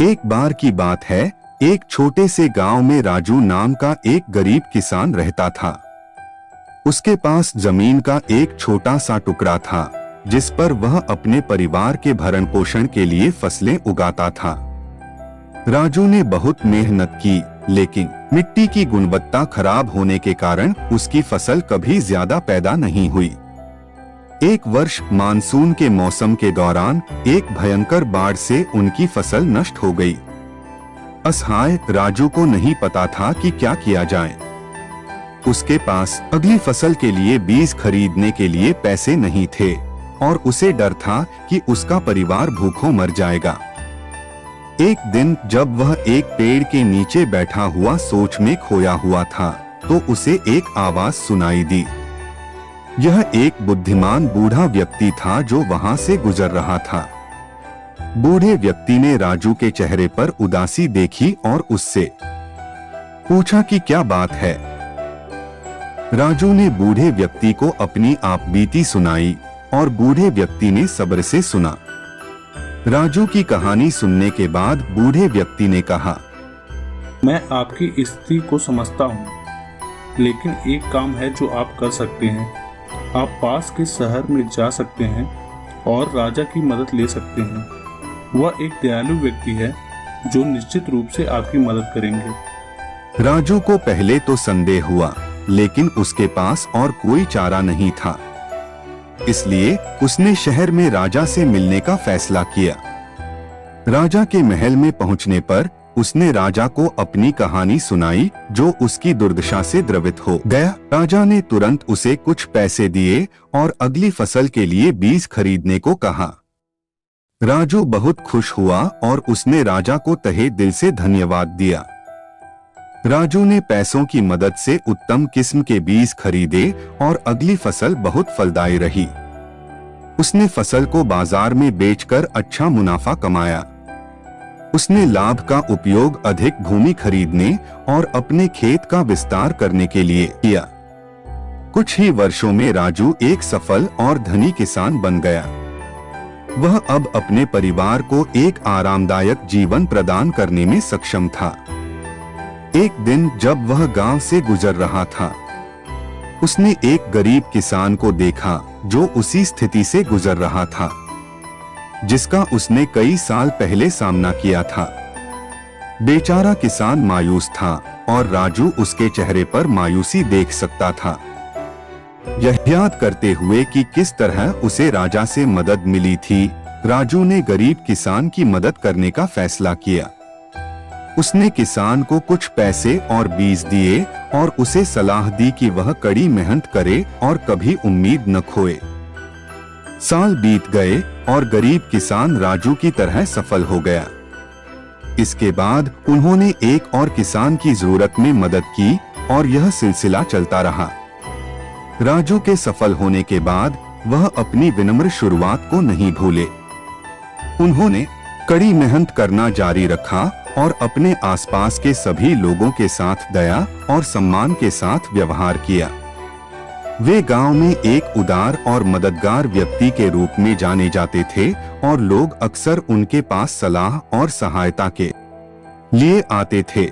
एक बार की बात है, एक छोटे से गांव में राजू नाम का एक गरीब किसान रहता था। उसके पास जमीन का एक छोटा सा टुकड़ा था, जिस पर वह अपने परिवार के भरण पोषण के लिए फसलें उगाता था। राजू ने बहुत मेहनत की, लेकिन मिट्टी की गुणवत्ता खराब होने के कारण उसकी फसल कभी ज्यादा पैदा नहीं हुई। एक वर्ष मानसून के मौसम के दौरान एक भयंकर बाढ़ से उनकी फसल नष्ट हो गई। असहाय राजू को नहीं पता था कि क्या किया जाए। उसके पास अगली फसल के लिए बीज खरीदने के लिए पैसे नहीं थे और उसे डर था कि उसका परिवार भूखों मर जाएगा। एक दिन जब वह एक पेड़ के नीचे बैठा हुआ सोच में खोया हुआ था, तो उसे एक आवाज सुनाई दी। यह एक बुद्धिमान बूढ़ा व्यक्ति था जो वहां से गुजर रहा था। बूढ़े व्यक्ति ने राजू के चेहरे पर उदासी देखी और उससे पूछा कि क्या बात है। राजू ने बूढ़े व्यक्ति को अपनी आपबीती सुनाई और बूढ़े व्यक्ति ने सब्र से सुना। राजू की कहानी सुनने के बाद बूढ़े व्यक्ति ने कहा, मैं आपकी स्थिति को समझता हूँ, लेकिन एक काम है जो आप कर सकते हैं। आप पास के शहर में जा सकते हैं और राजा की मदद ले सकते हैं। वह एक दयालु व्यक्ति है जो निश्चित रूप से आपकी मदद करेंगे। राजू को पहले तो संदेह हुआ, लेकिन उसके पास और कोई चारा नहीं था। इसलिए उसने शहर में राजा से मिलने का फैसला किया। राजा के महल में पहुंचने पर उसने राजा को अपनी कहानी सुनाई, जो उसकी दुर्दशा से द्रवित हो गया। राजा ने तुरंत उसे कुछ पैसे दिए और अगली फसल के लिए बीज खरीदने को कहा। राजू बहुत खुश हुआ और उसने राजा को तहे दिल से धन्यवाद दिया। राजू ने पैसों की मदद से उत्तम किस्म के बीज खरीदे और अगली फसल बहुत फलदायी रही। उसने फसल को बाजार में बेचकर अच्छा मुनाफा कमाया। उसने लाभ का उपयोग अधिक भूमि खरीदने और अपने खेत का विस्तार करने के लिए किया। कुछ ही वर्षों में राजू एक सफल और धनी किसान बन गया। वह अब अपने परिवार को एक आरामदायक जीवन प्रदान करने में सक्षम था। एक दिन जब वह गांव से गुजर रहा था, उसने एक गरीब किसान को देखा जो उसी स्थिति से गुजर रहा था जिसका उसने कई साल पहले सामना किया था। बेचारा किसान मायूस था और राजू उसके चेहरे पर मायूसी देख सकता था। यह याद करते हुए कि किस तरह उसे राजा से मदद मिली थी, राजू ने गरीब किसान की मदद करने का फैसला किया। उसने किसान को कुछ पैसे और बीज दिए और उसे सलाह दी कि वह कड़ी मेहनत करे और कभी उम्मीद न खोए। साल बीत गए और गरीब किसान राजू की तरह सफल हो गया। इसके बाद उन्होंने एक और किसान की जरूरत में मदद की और यह सिलसिला चलता रहा। राजू के सफल होने के बाद वह अपनी विनम्र शुरुआत को नहीं भूले। उन्होंने कड़ी मेहनत करना जारी रखा और अपने आसपास के सभी लोगों के साथ दया और सम्मान के साथ व्यवहार किया। वे गांव में एक उदार और मददगार व्यक्ति के रूप में जाने जाते थे और लोग अक्सर उनके पास सलाह और सहायता के लिए आते थे।